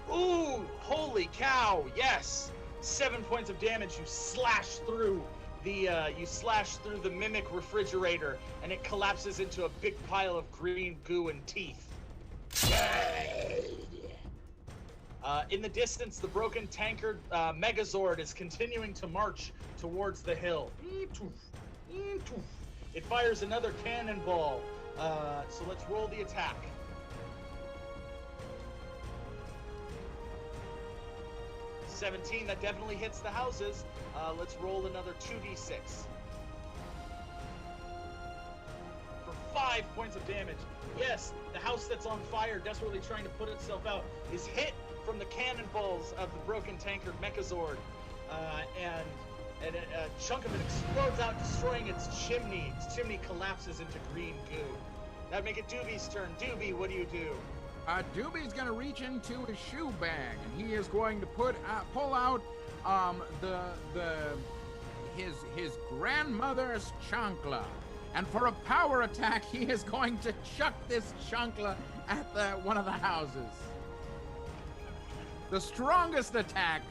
Ooh, holy cow, yes! 7 points of damage. You slash through the mimic refrigerator, and it collapses into a big pile of green goo and teeth. In the distance, the broken tankard Megazord is continuing to march towards the hill. It fires another cannonball. So let's roll the attack. 17, that definitely hits the houses. Let's roll another 2d6. For 5 points of damage. Yes, the house that's on fire, desperately trying to put itself out, is hit from the cannonballs of the broken tankard Mechazord. And a chunk of it explodes out, destroying its chimney. Its chimney collapses into green goo. That'd make it Doobie's turn. Doobie, what do? Doobie's gonna reach into his shoe bag, and he is going to pull out his grandmother's chancla, and for a power attack, he is going to chuck this chancla at one of the houses. The strongest attack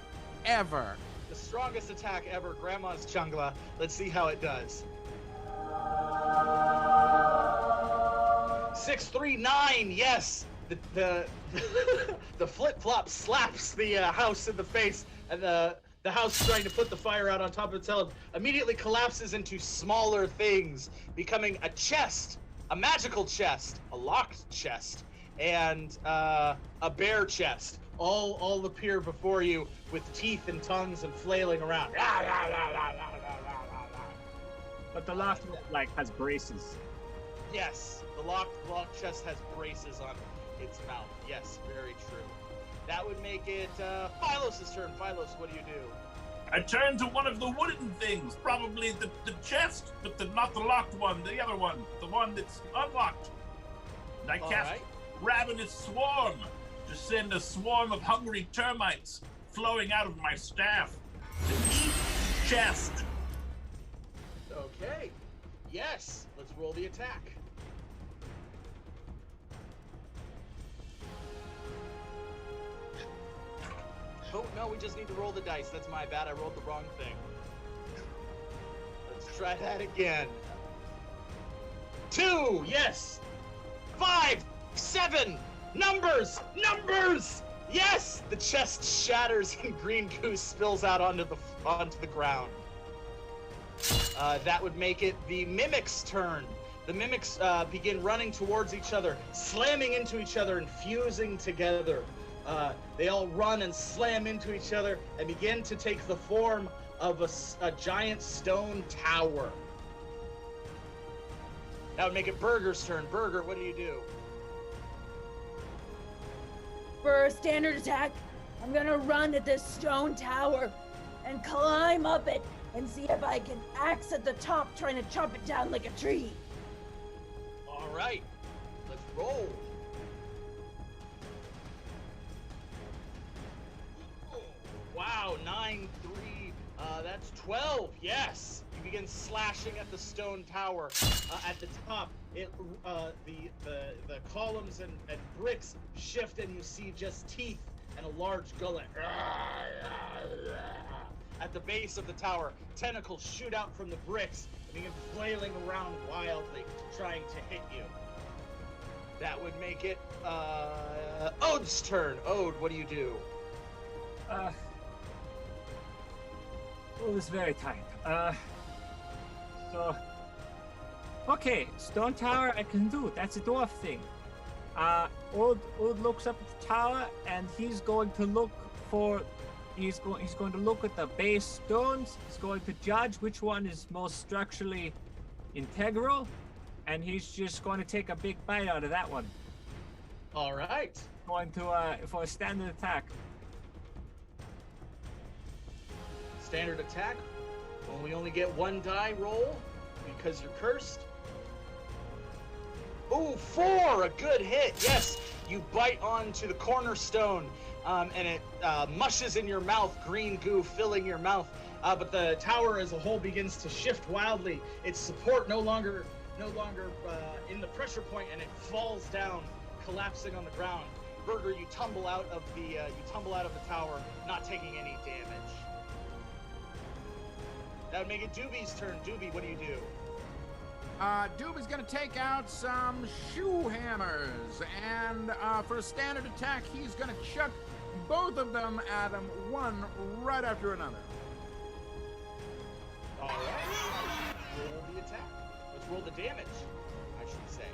ever. The strongest attack ever, Grandma's chancla. Let's see how it does. 6, 3, 9. Yes. The the flip-flop slaps the house in the face, and the house trying to put the fire out on top of itself immediately collapses into smaller things, becoming a chest, a magical chest, a locked chest, and a bear chest. All appear before you with teeth and tongues and flailing around. But the locked has braces. Yes, the locked chest has braces on its mouth. Yes, very true. That would make it Philos' turn. Philos, what do you do? I turn to one of the wooden things, probably the chest, but not the locked one, the other one, the one that's unlocked. And I cast Ravenous Swarm to send a swarm of hungry termites flowing out of my staff to each chest. Okay. Yes. Let's roll the attack. Oh, no, we just need to roll the dice. That's my bad. I rolled the wrong thing. Let's try that again. 2, yes. 5, 7, numbers, numbers. Yes, the chest shatters and green goo spills out onto the ground. That would make it the Mimic's turn. The Mimics begin running towards each other, slamming into each other and fusing together. They all run and slam into each other and begin to take the form of a giant stone tower. That would make it Burger's turn. Burger, what do you do? For a standard attack, I'm gonna run at this stone tower and climb up it and see if I can axe at the top, trying to chop it down like a tree. All right, let's roll. Wow, 9, 3, that's 12, yes! You begin slashing at the stone tower. At the top, the columns and bricks shift and you see just teeth and a large gullet. At the base of the tower, tentacles shoot out from the bricks and begin flailing around wildly, trying to hit you. That would make it, Ode's turn. Ode, what do you do? It was very tight. Okay, stone tower I can do. That's a dwarf thing. Old looks up at the tower and he's going to look for. He's going to look at the base stones. He's going to judge which one is most structurally integral, and he's just going to take a big bite out of that one. All right. Going to for a standard attack. Standard attack. Well, we only get 1 die roll because you're cursed. Ooh, 4! A good hit. Yes, you bite onto the cornerstone, and it mushes in your mouth, green goo filling your mouth. But the tower as a whole begins to shift wildly. Its support no longer in the pressure point, and it falls down, collapsing on the ground. Burger, you tumble out of the tower, not taking any damage. That would make it Doobie's turn. Doobie, what do you do? Doobie's gonna take out some shoe hammers, and for a standard attack, he's gonna chuck both of them at him, one right after another. All right. Roll the attack. Let's roll the damage, I should say.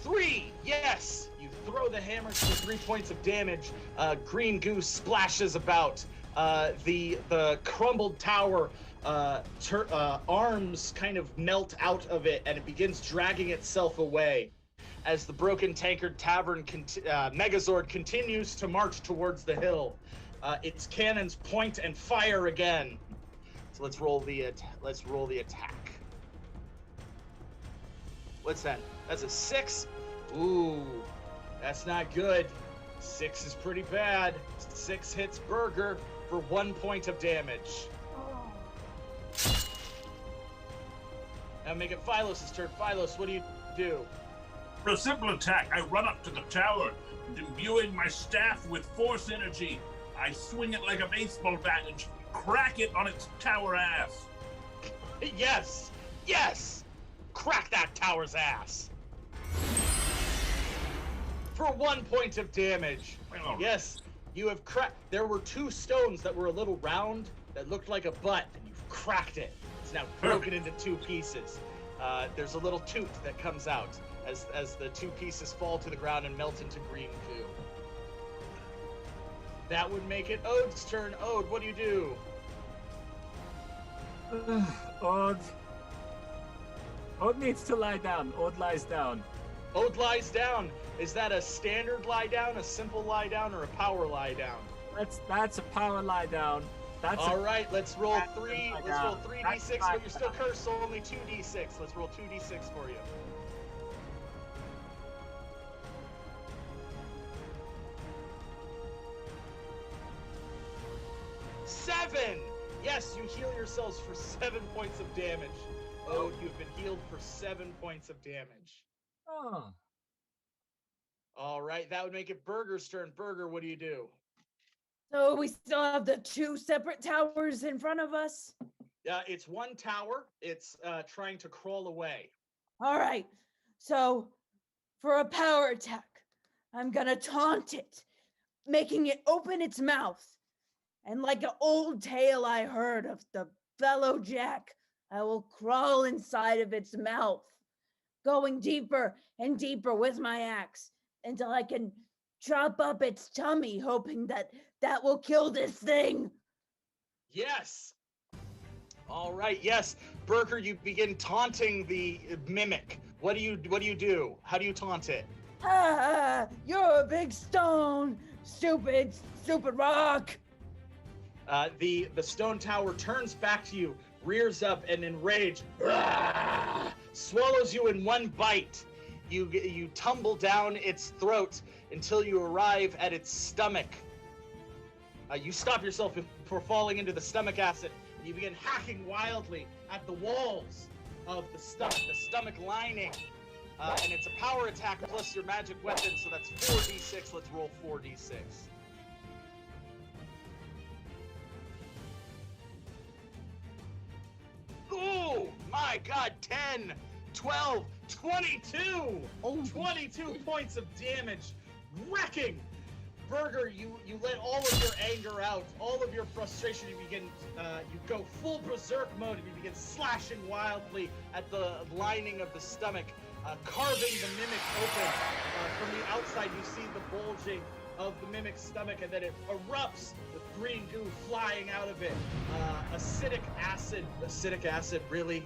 3, yes! You throw the hammers for 3 points of damage. Green goo splashes about. The crumbled tower arms kind of melt out of it, and it begins dragging itself away as the broken tankard tavern Megazord continues to march towards the hill. Its cannons point and fire again. So let's roll the attack. What's that? That's a 6. Ooh, that's not good. 6 is pretty bad. 6 hits Burger for 1 point of damage. Now make it Philos' turn. Philos, what do you do? For a simple attack, I run up to the tower, and imbuing my staff with force energy, I swing it like a baseball bat and crack it on its tower ass. Yes! Yes! Crack that tower's ass! For 1 point of damage. Well, yes, you have cracked. There were 2 stones that were a little round that looked like a butt, and you've cracked it. It's now broken into 2 pieces. There's a little toot that comes out as the 2 pieces fall to the ground and melt into green goo. That would make it Ode's turn. Ode, what do you do? Ode needs to lie down. Ode lies down. Ode lies down. Is that a standard lie down, a simple lie down, or a power lie down? That's a power lie down. That's All right, let's roll that's a three. lie Let's roll down. 3d6, That's but you're still cursed, so only 2d6. Let's roll 2d6 for you. 7! Yes, you heal yourselves for 7 points of damage. Ode, you've been healed for 7 points of damage. Oh. All right, that would make it Burger's turn. Burger, what do you do? So we still have the 2 separate towers in front of us. It's one tower. It's trying to crawl away. All right. So for a power attack, I'm gonna taunt it, making it open its mouth. And like an old tale I heard of the fellow Jack, I will crawl inside of its mouth, going deeper and deeper with my axe until I can chop up its tummy, hoping that will kill this thing. Yes. All right. Yes, Burger, you begin taunting the mimic. What do you do? How do you taunt it? Ah, you're a big stone, stupid rock. The stone tower turns back to you, rears up, and in rage, swallows you in one bite. You tumble down its throat until you arrive at its stomach. You stop yourself before falling into the stomach acid. You begin hacking wildly at the walls of the stomach lining. And it's a power attack plus your magic weapon, so that's 4d6. Let's roll 4d6. Ooh, my God, 10, 12, 22! Oh, 22 points of damage, wrecking. Burger, you let all of your anger out, all of your frustration. You begin, you go full berserk mode, and you begin slashing wildly at the lining of the stomach, carving the mimic open. From the outside, you see the bulging of the mimic's stomach, and then it erupts with green goo flying out of it. Acidic acid, really,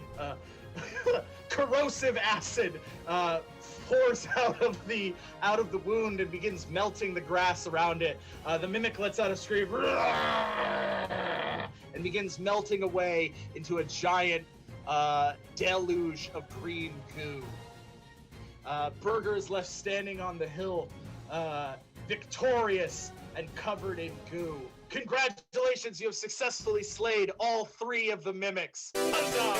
corrosive acid pours out of the wound and begins melting the grass around it. The mimic lets out a scream and begins melting away into a giant deluge of green goo. Burger is left standing on the hill, victorious and covered in goo. Congratulations, you have successfully slayed all 3 of the mimics. Huzzah!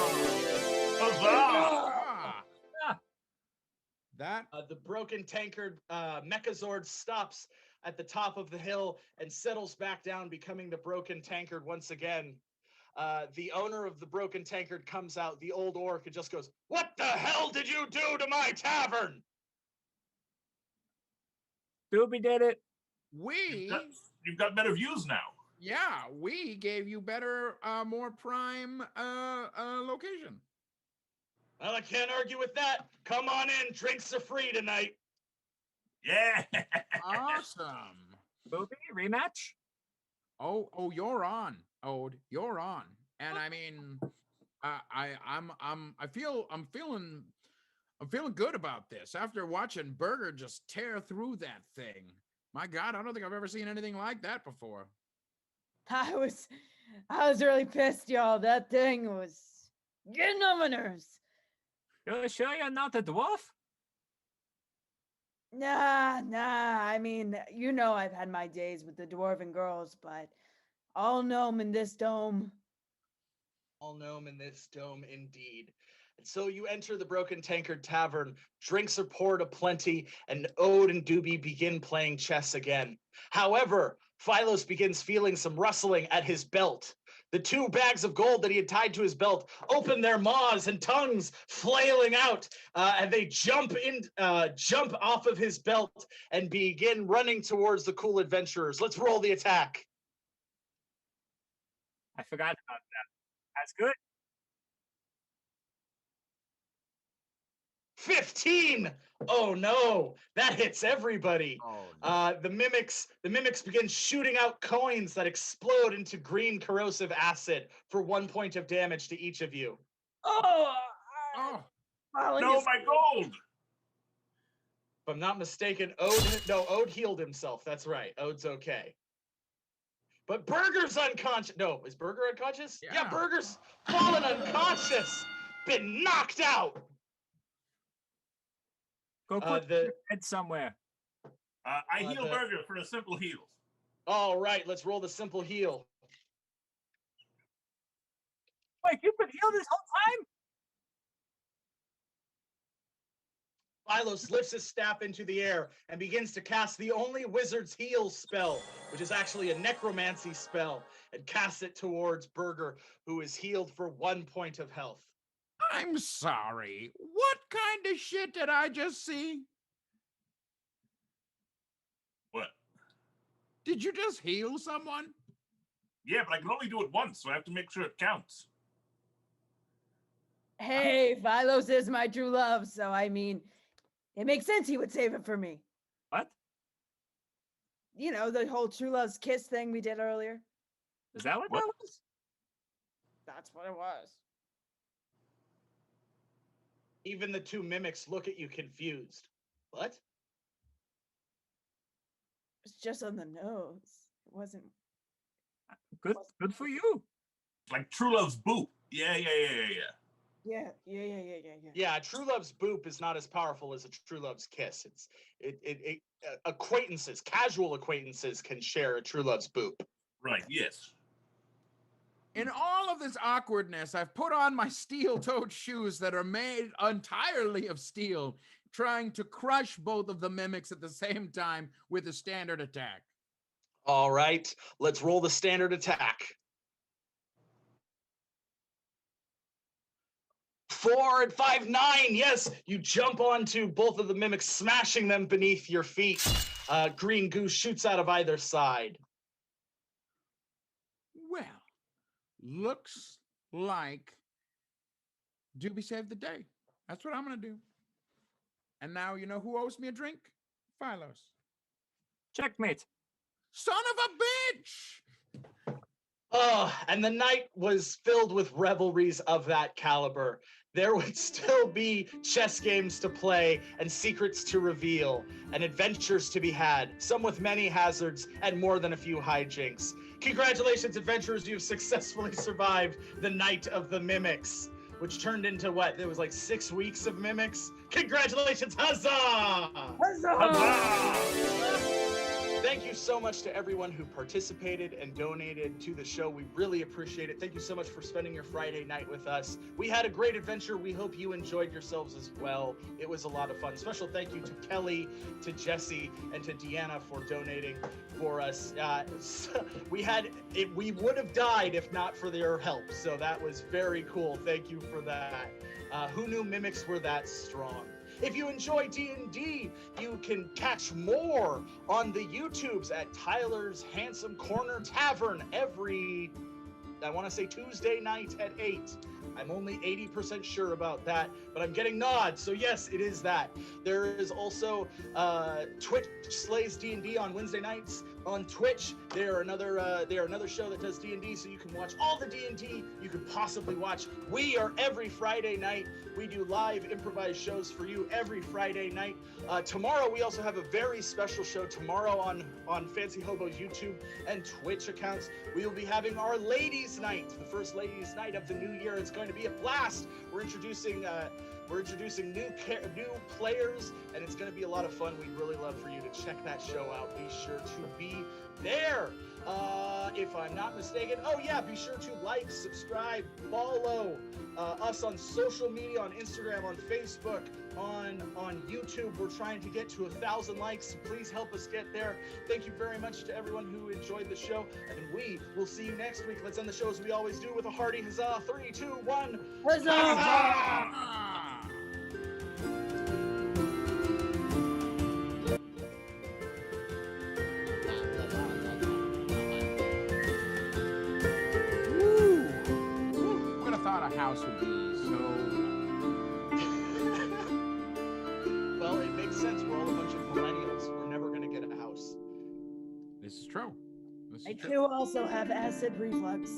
Huzzah! that The broken tankard Mechazord stops at the top of the hill and settles back down, becoming the broken tankard once again. The owner of the broken tankard comes out, the old orc, and just goes, "What the hell did you do to my tavern?" Doobie did it. You've got better views now. Yeah, we gave you better, more prime location. Well, I can't argue with that. Come on in, drinks are free tonight. Yeah. Awesome. Doobie, rematch? Oh, you're on, Ode. You're on. And I mean, I'm feeling good about this after watching Burger just tear through that thing. My God, I don't think I've ever seen anything like that before. I was really pissed, y'all. That thing was getting on my nerves. You're sure you're not a dwarf? Nah. I mean, you know I've had my days with the dwarven girls, but all gnome in this dome. All gnome in this dome, indeed. And so you enter the Broken Tankard Tavern. Drinks are poured aplenty, and Ode and Doobie begin playing chess again. However, Phylos begins feeling some rustling at his belt. The 2 bags of gold that he had tied to his belt open their maws and tongues flailing out, and they jump off of his belt and begin running towards the cool adventurers. Let's roll the attack. I forgot about that. That's good. 15. Oh no, that hits everybody. Oh, no. The mimics begin shooting out coins that explode into green corrosive acid for 1 point of damage to each of you. Oh, Oh, falling No, asleep. my gold. I'm not mistaken, Ode healed himself. That's right. Ode's okay. But Burger's unconscious. No, is Burger unconscious? Yeah, Burger's fallen unconscious. Been knocked out. Go put your head somewhere. I heal Burger for a simple heal. All right, let's roll the simple heal. Wait, you've been healed this whole time? Phylos lifts his staff into the air and begins to cast the only wizard's heal spell, which is actually a necromancy spell, and casts it towards Burger, who is healed for 1 point of health. I'm sorry. What kind of shit did I just see? What? Did you just heal someone? Yeah, but I can only do it once, so I have to make sure it counts. Hey, Phylos is my true love, so I mean, it makes sense he would save it for me. What? You know, the whole true love's kiss thing we did earlier. Is that what that was? That's what it was. Even the two mimics look at you confused. What? It's just on the nose. It wasn't. Good for you. Like True Love's boop. Yeah. Yeah. Yeah, True Love's boop is not as powerful as a True Love's kiss. Acquaintances, casual acquaintances can share a True Love's boop. Right, yes. In all of this awkwardness, I've put on my steel-toed shoes that are made entirely of steel, trying to crush both of the mimics at the same time with a standard attack. All right, let's roll the standard attack. 4 and 5, 9. Yes, you jump onto both of the mimics, smashing them beneath your feet. Green goo shoots out of either side. Well, looks like Doobie saved the day. That's what I'm going to do. And now you know who owes me a drink? Phylos. Checkmate. Son of a bitch! Oh, and the night was filled with revelries of that caliber. There would still be chess games to play and secrets to reveal and adventures to be had, some with many hazards and more than a few hijinks. Congratulations, adventurers, you've successfully survived the Night of the Mimics, which turned into what? There was like 6 weeks of mimics. Congratulations, huzzah! Huzzah! Huzzah! Thank you so much to everyone who participated and donated to the show. We really appreciate it. Thank you so much for spending your Friday night with us. We had a great adventure. We hope you enjoyed yourselves as well. It was a lot of fun. Special thank you to Kelly, to Jesse, and to Deanna for donating for us. We would have died if not for their help. So that was very cool. Thank you for that. Who knew mimics were that strong? If you enjoy D&D, you can catch more on the YouTubes at Tyler's Handsome Corner Tavern every, I want to say Tuesday night at 8. I'm only 80% sure about that, but I'm getting nods, so yes, it is that. There is also Twitch Slays D&D on Wednesday nights on Twitch. They are another show that does D&D, so you can watch all the D&D you could possibly watch. We are every Friday night. We do live improvised shows for you every Friday night. Tomorrow, we also have a very special show tomorrow on Fancy Hobo's YouTube and Twitch accounts. We will be having our Ladies' Night, the first Ladies' Night of the new year. It's going to be a blast. We're introducing new players, and it's going to be a lot of fun. We'd really love for you to check that show out. Be sure to be there. If I'm not mistaken, be sure to like, subscribe, follow us on social media, on Instagram, on Facebook, on YouTube. We're trying to get to 1,000 likes. Please help us get there. Thank you very much to everyone who enjoyed the show, and we will see you next week. Let's end the show as we always do with a hearty huzzah. 3, 2, 1. Huzzah! Ah! A house would be so. Well, it makes sense. We're all a bunch of millennials. We're never going to get a house. This is true. I too also have acid reflux.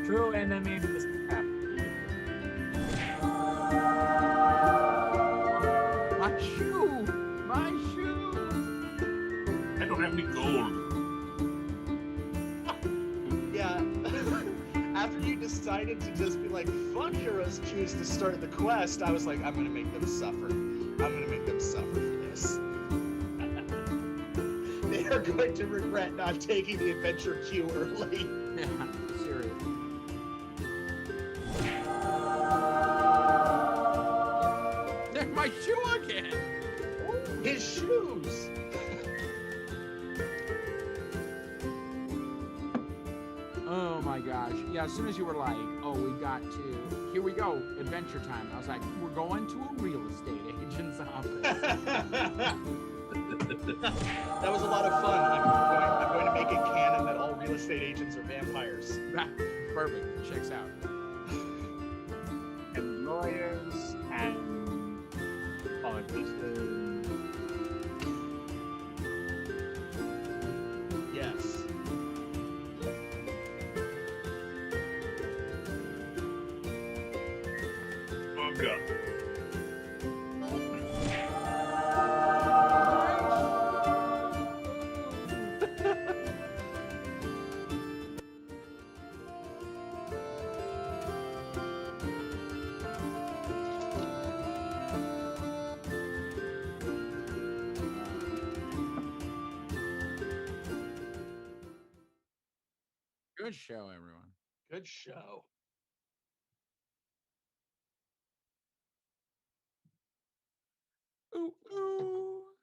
True enemy of the gold. Yeah. After you decided to just be like, fuck heroes choose to start the quest, I was like, I'm gonna make them suffer. I'm gonna make them suffer for this. They are going to regret not taking the adventure queue early. Yeah, serious. There's my shoe again. His shoes. Oh my gosh. Yeah, as soon as you were like, oh, we got to, here we go, adventure time. I was like, we're going to a real estate agent's office. That was a lot of fun. I'm going to make it canon that all real estate agents are vampires. Perfect. Checks out. And lawyers and politicians. Yes. Oh god. Good show, everyone. Good show. Ooh, ooh.